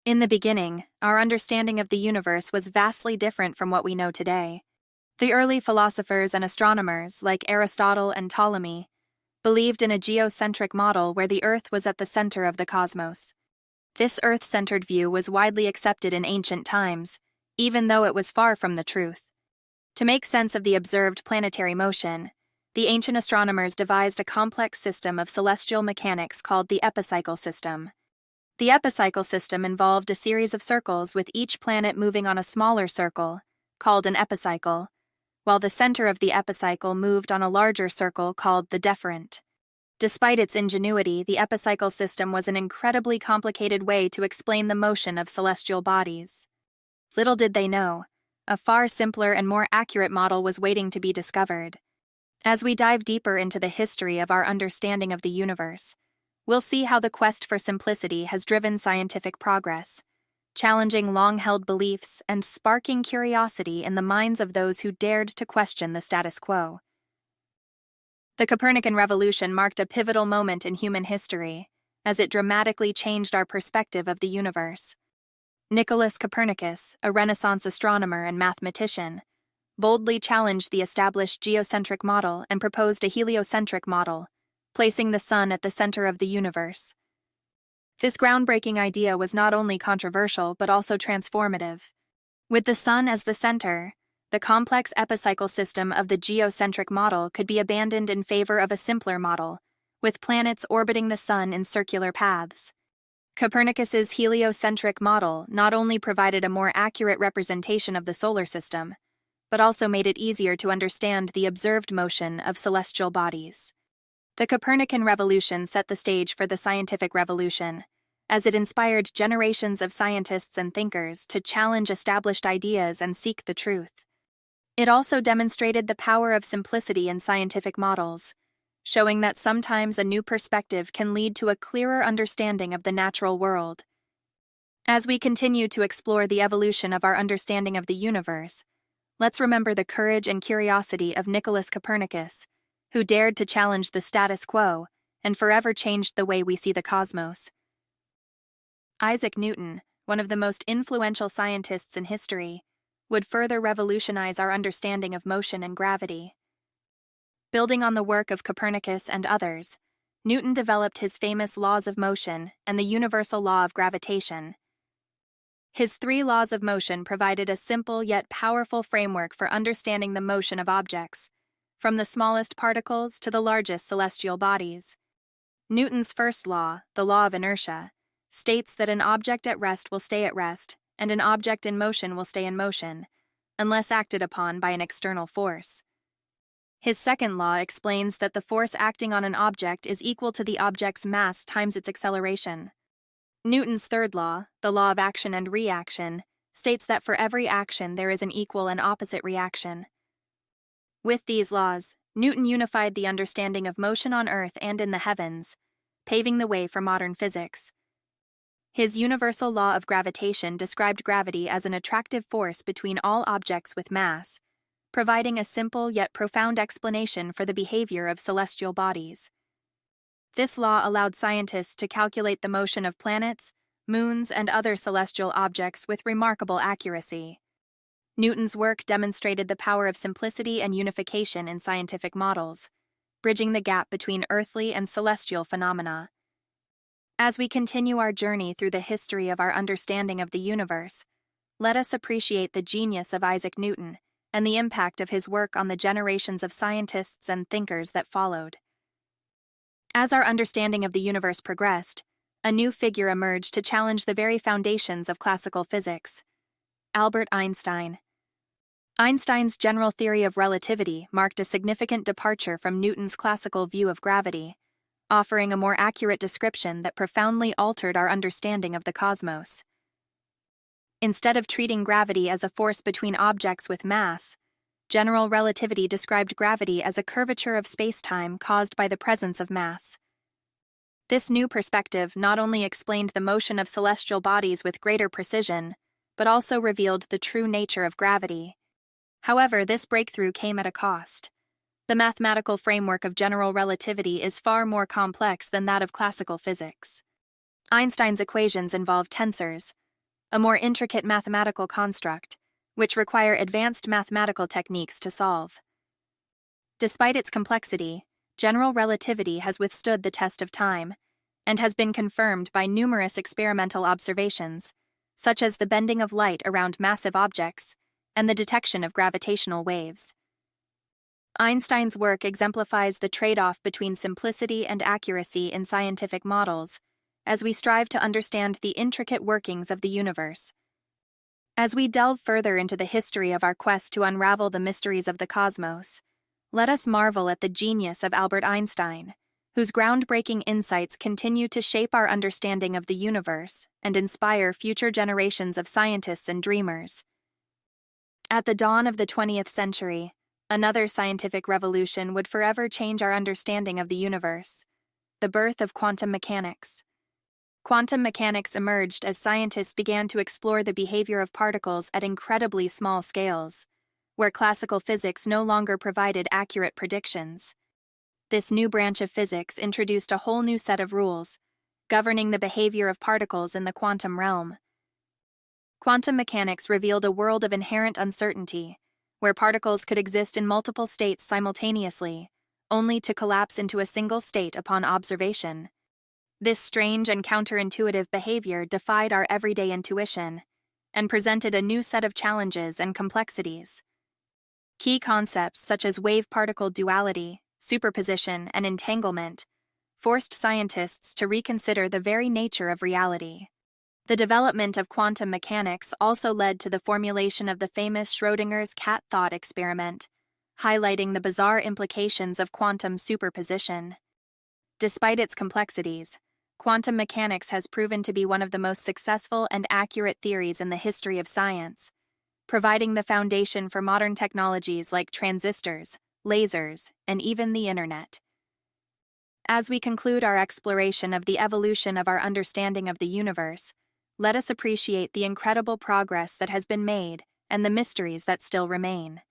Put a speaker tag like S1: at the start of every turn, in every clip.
S1: In the beginning, our understanding of the universe was vastly different from what we know today. The early philosophers and astronomers, like Aristotle and Ptolemy, believed in a geocentric model where the Earth was at the center of the cosmos. This Earth-centered view was widely accepted in ancient times, even though it was far from the truth. To make sense of the observed planetary motion, the ancient astronomers devised a complex system of celestial mechanics called the epicycle system. The epicycle system involved a series of circles with each planet moving on a smaller circle, called an epicycle, while the center of the epicycle moved on a larger circle called the deferent. Despite its ingenuity, the epicycle system was an incredibly complicated way to explain the motion of celestial bodies. Little did they know, a far simpler and more accurate model was waiting to be discovered. As we dive deeper into the history of our understanding of the universe, we'll see how the quest for simplicity has driven scientific progress, challenging long-held beliefs and sparking curiosity in the minds of those who dared to question the status quo. The Copernican Revolution marked a pivotal moment in human history, as it dramatically changed our perspective of the universe. Nicholas Copernicus, a Renaissance astronomer and mathematician, boldly challenged the established geocentric model and proposed a heliocentric model, placing the sun at the center of the universe. This groundbreaking idea was not only controversial but also transformative. With the sun as the center, the complex epicycle system of the geocentric model could be abandoned in favor of a simpler model, with planets orbiting the sun in circular paths. Copernicus's heliocentric model not only provided a more accurate representation of the solar system, but also made it easier to understand the observed motion of celestial bodies. The Copernican Revolution set the stage for the scientific revolution, as it inspired generations of scientists and thinkers to challenge established ideas and seek the truth. It also demonstrated the power of simplicity in scientific models, showing that sometimes a new perspective can lead to a clearer understanding of the natural world. As we continue to explore the evolution of our understanding of the universe, let's remember the courage and curiosity of Nicholas Copernicus, who dared to challenge the status quo and forever changed the way we see the cosmos. Isaac Newton, one of the most influential scientists in history, would further revolutionize our understanding of motion and gravity. Building on the work of Copernicus and others, Newton developed his famous laws of motion and the universal law of gravitation. His 3 laws of motion provided a simple yet powerful framework for understanding the motion of objects, from the smallest particles to the largest celestial bodies. Newton's first law, the law of inertia, states that an object at rest will stay at rest, and an object in motion will stay in motion, unless acted upon by an external force. His second law explains that the force acting on an object is equal to the object's mass times its acceleration. Newton's third law, the law of action and reaction, states that for every action there is an equal and opposite reaction. With these laws, Newton unified the understanding of motion on Earth and in the heavens, paving the way for modern physics. His universal law of gravitation described gravity as an attractive force between all objects with mass, providing a simple yet profound explanation for the behavior of celestial bodies. This law allowed scientists to calculate the motion of planets, moons, and other celestial objects with remarkable accuracy. Newton's work demonstrated the power of simplicity and unification in scientific models, bridging the gap between earthly and celestial phenomena. As we continue our journey through the history of our understanding of the universe, let us appreciate the genius of Isaac Newton and the impact of his work on the generations of scientists and thinkers that followed. As our understanding of the universe progressed, a new figure emerged to challenge the very foundations of classical physics: Albert Einstein. Einstein's general theory of relativity marked a significant departure from Newton's classical view of gravity, offering a more accurate description that profoundly altered our understanding of the cosmos. Instead of treating gravity as a force between objects with mass, general relativity described gravity as a curvature of space-time caused by the presence of mass. This new perspective not only explained the motion of celestial bodies with greater precision, but also revealed the true nature of gravity. However, this breakthrough came at a cost. The mathematical framework of general relativity is far more complex than that of classical physics. Einstein's equations involve tensors, a more intricate mathematical construct, which require advanced mathematical techniques to solve. Despite its complexity, general relativity has withstood the test of time and has been confirmed by numerous experimental observations, such as the bending of light around massive objects and the detection of gravitational waves. Einstein's work exemplifies the trade-off between simplicity and accuracy in scientific models, as we strive to understand the intricate workings of the universe. As we delve further into the history of our quest to unravel the mysteries of the cosmos, let us marvel at the genius of Albert Einstein, whose groundbreaking insights continue to shape our understanding of the universe and inspire future generations of scientists and dreamers. At the dawn of the 20th century, another scientific revolution would forever change our understanding of the universe: the birth of quantum mechanics. Quantum mechanics emerged as scientists began to explore the behavior of particles at incredibly small scales, where classical physics no longer provided accurate predictions. This new branch of physics introduced a whole new set of rules, governing the behavior of particles in the quantum realm. Quantum mechanics revealed a world of inherent uncertainty, where particles could exist in multiple states simultaneously, only to collapse into a single state upon observation. This strange and counterintuitive behavior defied our everyday intuition and presented a new set of challenges and complexities. Key concepts such as wave-particle duality, superposition, and entanglement forced scientists to reconsider the very nature of reality. The development of quantum mechanics also led to the formulation of the famous Schrödinger's cat thought experiment, highlighting the bizarre implications of quantum superposition. Despite its complexities, quantum mechanics has proven to be one of the most successful and accurate theories in the history of science, providing the foundation for modern technologies like transistors, lasers, and even the internet. As we conclude our exploration of the evolution of our understanding of the universe, let us appreciate the incredible progress that has been made and the mysteries that still remain.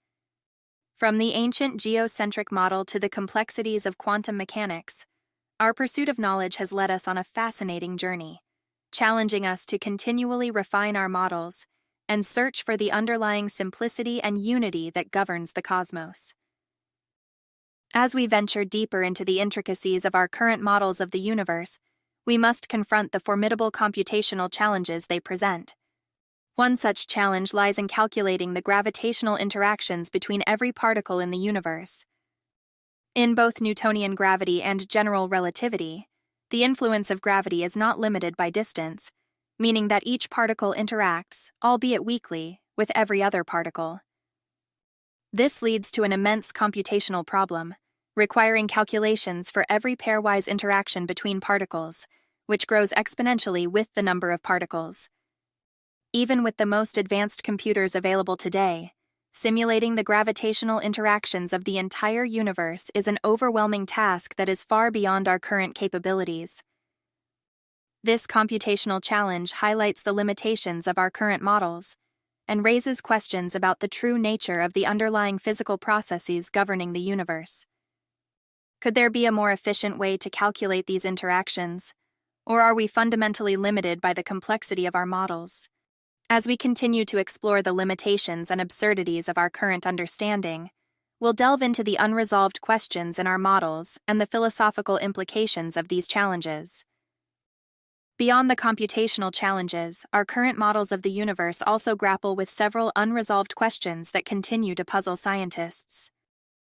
S1: From the ancient geocentric model to the complexities of quantum mechanics, our pursuit of knowledge has led us on a fascinating journey, challenging us to continually refine our models and search for the underlying simplicity and unity that governs the cosmos. As we venture deeper into the intricacies of our current models of the universe, we must confront the formidable computational challenges they present. One such challenge lies in calculating the gravitational interactions between every particle in the universe. In both Newtonian gravity and general relativity, the influence of gravity is not limited by distance, meaning that each particle interacts, albeit weakly, with every other particle. This leads to an immense computational problem, requiring calculations for every pairwise interaction between particles, which grows exponentially with the number of particles. Even with the most advanced computers available today, simulating the gravitational interactions of the entire universe is an overwhelming task that is far beyond our current capabilities. This computational challenge highlights the limitations of our current models and raises questions about the true nature of the underlying physical processes governing the universe. Could there be a more efficient way to calculate these interactions, or are we fundamentally limited by the complexity of our models? As we continue to explore the limitations and absurdities of our current understanding, we'll delve into the unresolved questions in our models and the philosophical implications of these challenges. Beyond the computational challenges, our current models of the universe also grapple with several unresolved questions that continue to puzzle scientists.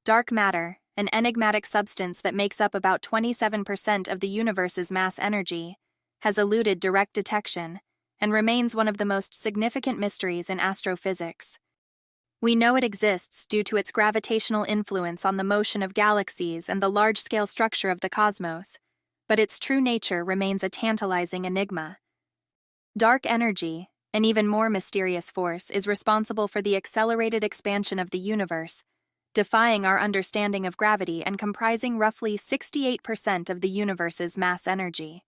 S1: Dark matter, an enigmatic substance that makes up about 27% of the universe's mass energy, has eluded direct detection and remains one of the most significant mysteries in astrophysics. We know it exists due to its gravitational influence on the motion of galaxies and the large-scale structure of the cosmos, but its true nature remains a tantalizing enigma. Dark energy, an even more mysterious force, is responsible for the accelerated expansion of the universe, defying our understanding of gravity and comprising roughly 68% of the universe's mass energy.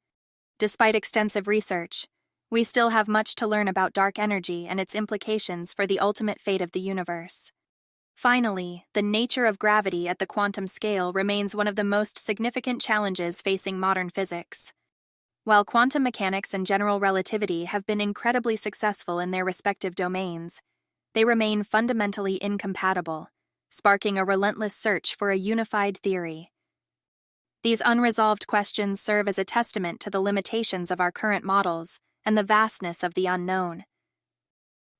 S1: Despite extensive research, we still have much to learn about dark energy and its implications for the ultimate fate of the universe. Finally, the nature of gravity at the quantum scale remains one of the most significant challenges facing modern physics. While quantum mechanics and general relativity have been incredibly successful in their respective domains, they remain fundamentally incompatible, sparking a relentless search for a unified theory. These unresolved questions serve as a testament to the limitations of our current models and the vastness of the unknown.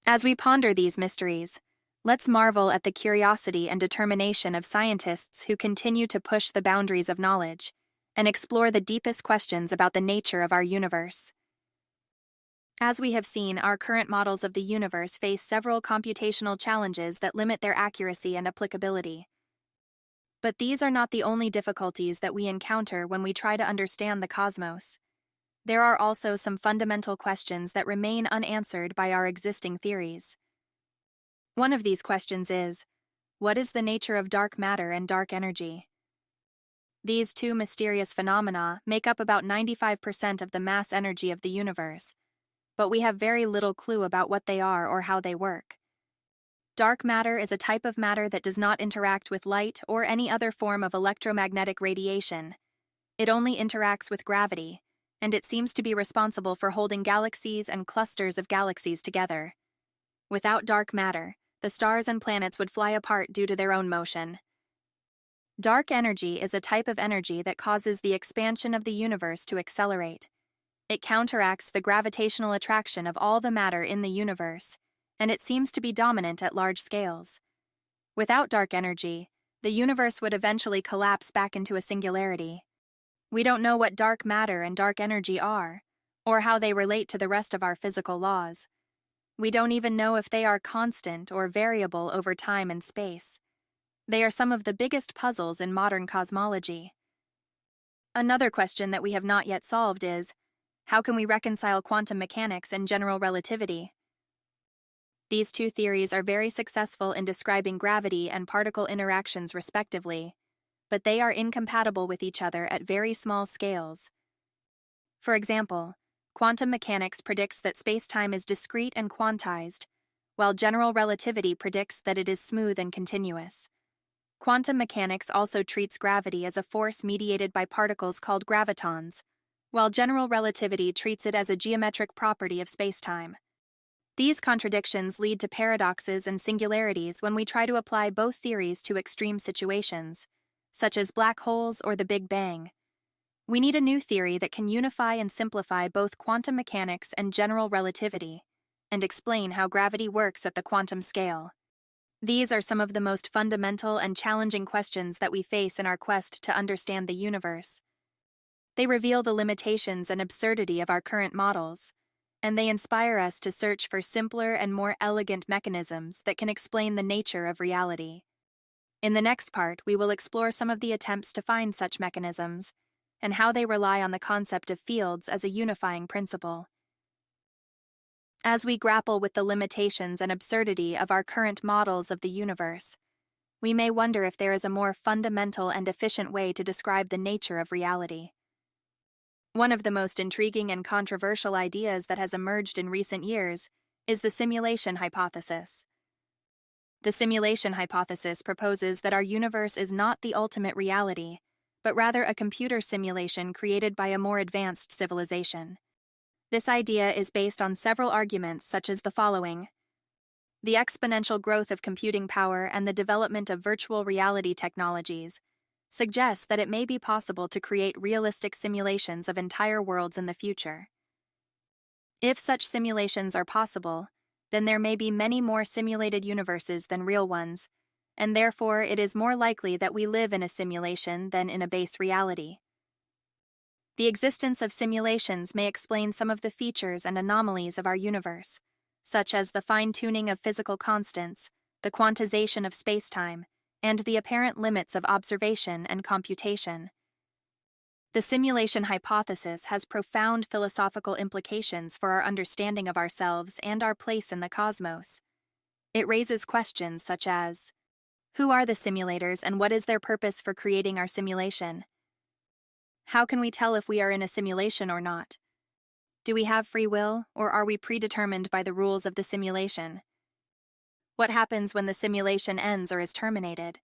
S1: As we ponder these mysteries, let's marvel at the curiosity and determination of scientists who continue to push the boundaries of knowledge and explore the deepest questions about the nature of our universe. As we have seen, our current models of the universe face several computational challenges that limit their accuracy and applicability. But these are not the only difficulties that we encounter when we try to understand the cosmos. There are also some fundamental questions that remain unanswered by our existing theories. One of these questions is, what is the nature of dark matter and dark energy? These two mysterious phenomena make up about 95% of the mass energy of the universe, but we have very little clue about what they are or how they work. Dark matter is a type of matter that does not interact with light or any other form of electromagnetic radiation. It only interacts with gravity, and it seems to be responsible for holding galaxies and clusters of galaxies together. Without dark matter, the stars and planets would fly apart due to their own motion. Dark energy is a type of energy that causes the expansion of the universe to accelerate. It counteracts the gravitational attraction of all the matter in the universe, and it seems to be dominant at large scales. Without dark energy, the universe would eventually collapse back into a singularity. We don't know what dark matter and dark energy are, or how they relate to the rest of our physical laws. We don't even know if they are constant or variable over time and space. They are some of the biggest puzzles in modern cosmology. Another question that we have not yet solved is, how can we reconcile quantum mechanics and general relativity? These two theories are very successful in describing gravity and particle interactions respectively, but they are incompatible with each other at very small scales. For example, quantum mechanics predicts that space-time is discrete and quantized, while general relativity predicts that it is smooth and continuous. Quantum mechanics also treats gravity as a force mediated by particles called gravitons, while general relativity treats it as a geometric property of spacetime. These contradictions lead to paradoxes and singularities when we try to apply both theories to extreme situations, such as black holes or the Big Bang. We need a new theory that can unify and simplify both quantum mechanics and general relativity, and explain how gravity works at the quantum scale. These are some of the most fundamental and challenging questions that we face in our quest to understand the universe. They reveal the limitations and absurdity of our current models, and they inspire us to search for simpler and more elegant mechanisms that can explain the nature of reality. In the next part, we will explore some of the attempts to find such mechanisms, and how they rely on the concept of fields as a unifying principle. As we grapple with the limitations and absurdity of our current models of the universe, we may wonder if there is a more fundamental and efficient way to describe the nature of reality. One of the most intriguing and controversial ideas that has emerged in recent years is the simulation hypothesis. The simulation hypothesis proposes that our universe is not the ultimate reality, but rather a computer simulation created by a more advanced civilization. This idea is based on several arguments such as the following. The exponential growth of computing power and the development of virtual reality technologies suggests that it may be possible to create realistic simulations of entire worlds in the future. If such simulations are possible, then there may be many more simulated universes than real ones, and therefore it is more likely that we live in a simulation than in a base reality. The existence of simulations may explain some of the features and anomalies of our universe, such as the fine-tuning of physical constants, the quantization of spacetime, and the apparent limits of observation and computation. The simulation hypothesis has profound philosophical implications for our understanding of ourselves and our place in the cosmos. It raises questions such as, who are the simulators and what is their purpose for creating our simulation? How can we tell if we are in a simulation or not? Do we have free will, or are we predetermined by the rules of the simulation? What happens when the simulation ends or is terminated?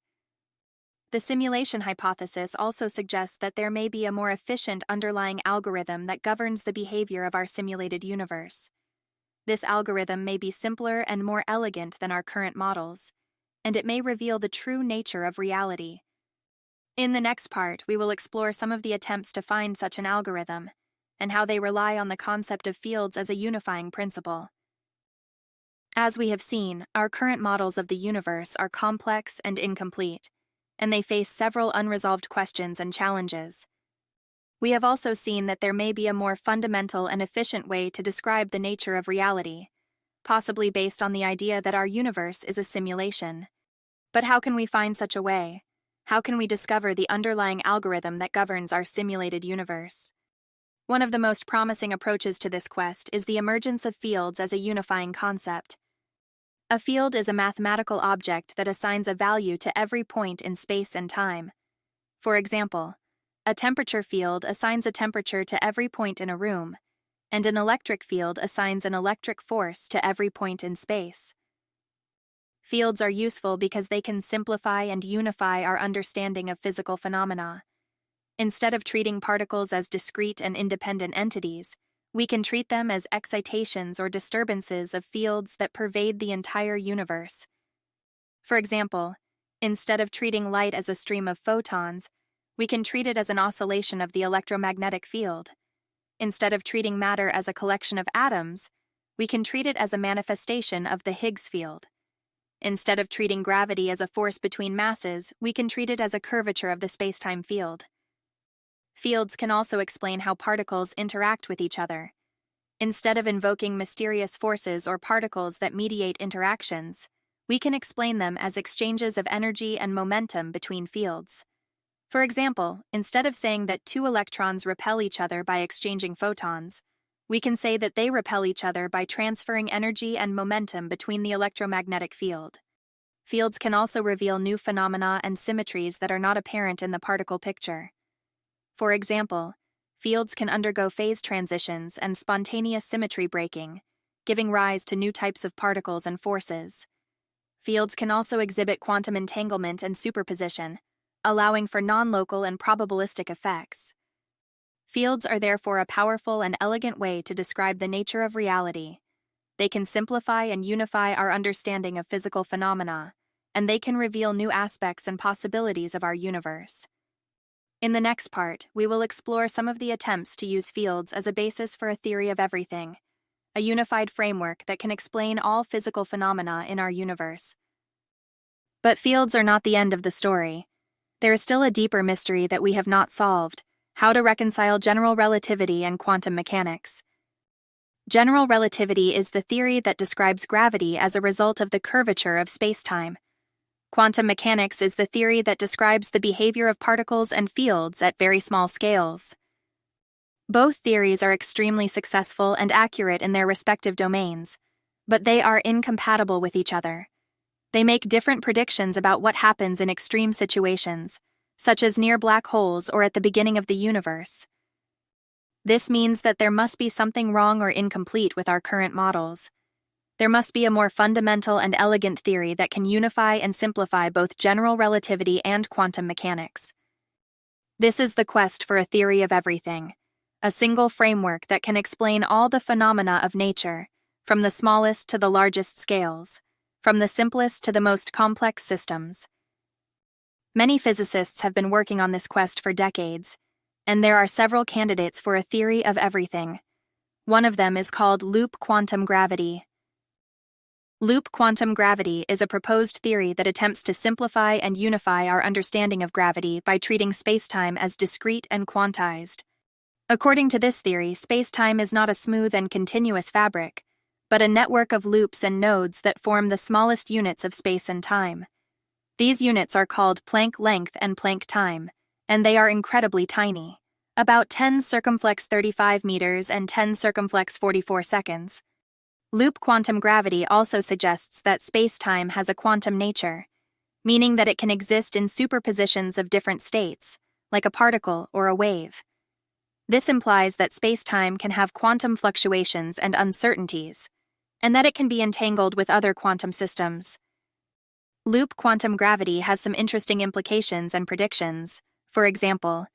S1: The simulation hypothesis also suggests that there may be a more efficient underlying algorithm that governs the behavior of our simulated universe. This algorithm may be simpler and more elegant than our current models, and it may reveal the true nature of reality. In the next part, we will explore some of the attempts to find such an algorithm, and how they rely on the concept of fields as a unifying principle. As we have seen, our current models of the universe are complex and incomplete, and they face several unresolved questions and challenges. We have also seen that there may be a more fundamental and efficient way to describe the nature of reality, possibly based on the idea that our universe is a simulation. But how can we find such a way? How can we discover the underlying algorithm that governs our simulated universe? One of the most promising approaches to this quest is the emergence of fields as a unifying concept. A field is a mathematical object that assigns a value to every point in space and time. For example, a temperature field assigns a temperature to every point in a room, and an electric field assigns an electric force to every point in space. Fields are useful because they can simplify and unify our understanding of physical phenomena. Instead of treating particles as discrete and independent entities, we can treat them as excitations or disturbances of fields that pervade the entire universe. For example, instead of treating light as a stream of photons, we can treat it as an oscillation of the electromagnetic field. Instead of treating matter as a collection of atoms, we can treat it as a manifestation of the Higgs field. Instead of treating gravity as a force between masses, we can treat it as a curvature of the spacetime field. Fields can also explain how particles interact with each other. Instead of invoking mysterious forces or particles that mediate interactions, we can explain them as exchanges of energy and momentum between fields. For example, instead of saying that two electrons repel each other by exchanging photons, we can say that they repel each other by transferring energy and momentum between the electromagnetic field. Fields can also reveal new phenomena and symmetries that are not apparent in the particle picture. For example, fields can undergo phase transitions and spontaneous symmetry breaking, giving rise to new types of particles and forces. Fields can also exhibit quantum entanglement and superposition, allowing for non-local and probabilistic effects. Fields are therefore a powerful and elegant way to describe the nature of reality. They can simplify and unify our understanding of physical phenomena, and they can reveal new aspects and possibilities of our universe. In the next part, we will explore some of the attempts to use fields as a basis for a theory of everything, a unified framework that can explain all physical phenomena in our universe. But fields are not the end of the story. There is still a deeper mystery that we have not solved: how to reconcile general relativity and quantum mechanics. General relativity is the theory that describes gravity as a result of the curvature of spacetime. Quantum mechanics is the theory that describes the behavior of particles and fields at very small scales. Both theories are extremely successful and accurate in their respective domains, but they are incompatible with each other. They make different predictions about what happens in extreme situations, such as near black holes or at the beginning of the universe. This means that there must be something wrong or incomplete with our current models. There must be a more fundamental and elegant theory that can unify and simplify both general relativity and quantum mechanics. This is the quest for a theory of everything, a single framework that can explain all the phenomena of nature, from the smallest to the largest scales, from the simplest to the most complex systems. Many physicists have been working on this quest for decades, and there are several candidates for a theory of everything. One of them is called loop quantum gravity. Loop quantum gravity is a proposed theory that attempts to simplify and unify our understanding of gravity by treating spacetime as discrete and quantized. According to this theory, spacetime is not a smooth and continuous fabric, but a network of loops and nodes that form the smallest units of space and time. These units are called Planck length and Planck time, and they are incredibly tiny, about 10 circumflex 35 meters and 10 circumflex 44 seconds. Loop quantum gravity also suggests that space-time has a quantum nature, meaning that it can exist in superpositions of different states, like a particle or a wave. This implies that space-time can have quantum fluctuations and uncertainties, and that it can be entangled with other quantum systems. Loop quantum gravity has some interesting implications and predictions. For example,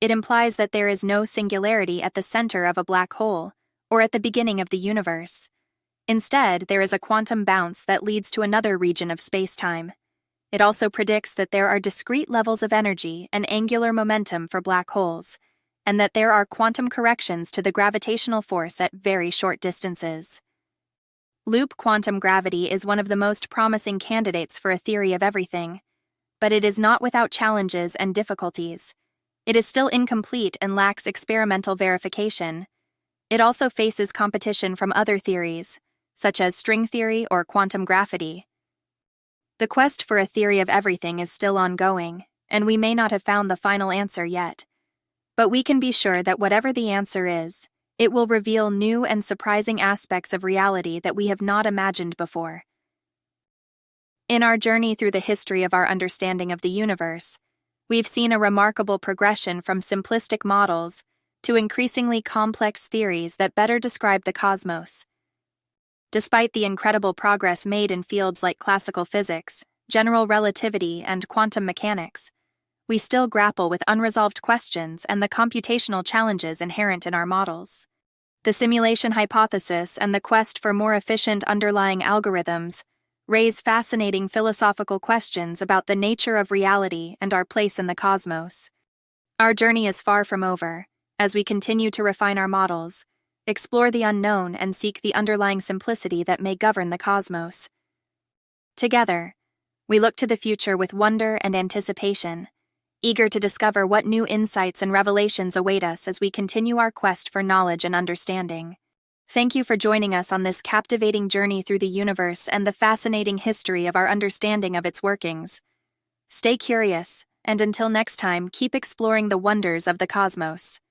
S1: it implies that there is no singularity at the center of a black hole or at the beginning of the universe. Instead, there is a quantum bounce that leads to another region of space-time. It also predicts that there are discrete levels of energy and angular momentum for black holes, and that there are quantum corrections to the gravitational force at very short distances. Loop quantum gravity is one of the most promising candidates for a theory of everything, but it is not without challenges and difficulties. It is still incomplete and lacks experimental verification. It also faces competition from other theories, such as string theory or quantum gravity. The quest for a theory of everything is still ongoing, and we may not have found the final answer yet. But we can be sure that whatever the answer is, it will reveal new and surprising aspects of reality that we have not imagined before. In our journey through the history of our understanding of the universe, we've seen a remarkable progression from simplistic models to increasingly complex theories that better describe the cosmos. Despite the incredible progress made in fields like classical physics, general relativity, and quantum mechanics, we still grapple with unresolved questions and the computational challenges inherent in our models. The simulation hypothesis and the quest for more efficient underlying algorithms raise fascinating philosophical questions about the nature of reality and our place in the cosmos. Our journey is far from over, as we continue to refine our models, explore the unknown, and seek the underlying simplicity that may govern the cosmos. Together, we look to the future with wonder and anticipation, eager to discover what new insights and revelations await us as we continue our quest for knowledge and understanding. Thank you for joining us on this captivating journey through the universe and the fascinating history of our understanding of its workings. Stay curious, and until next time, keep exploring the wonders of the cosmos.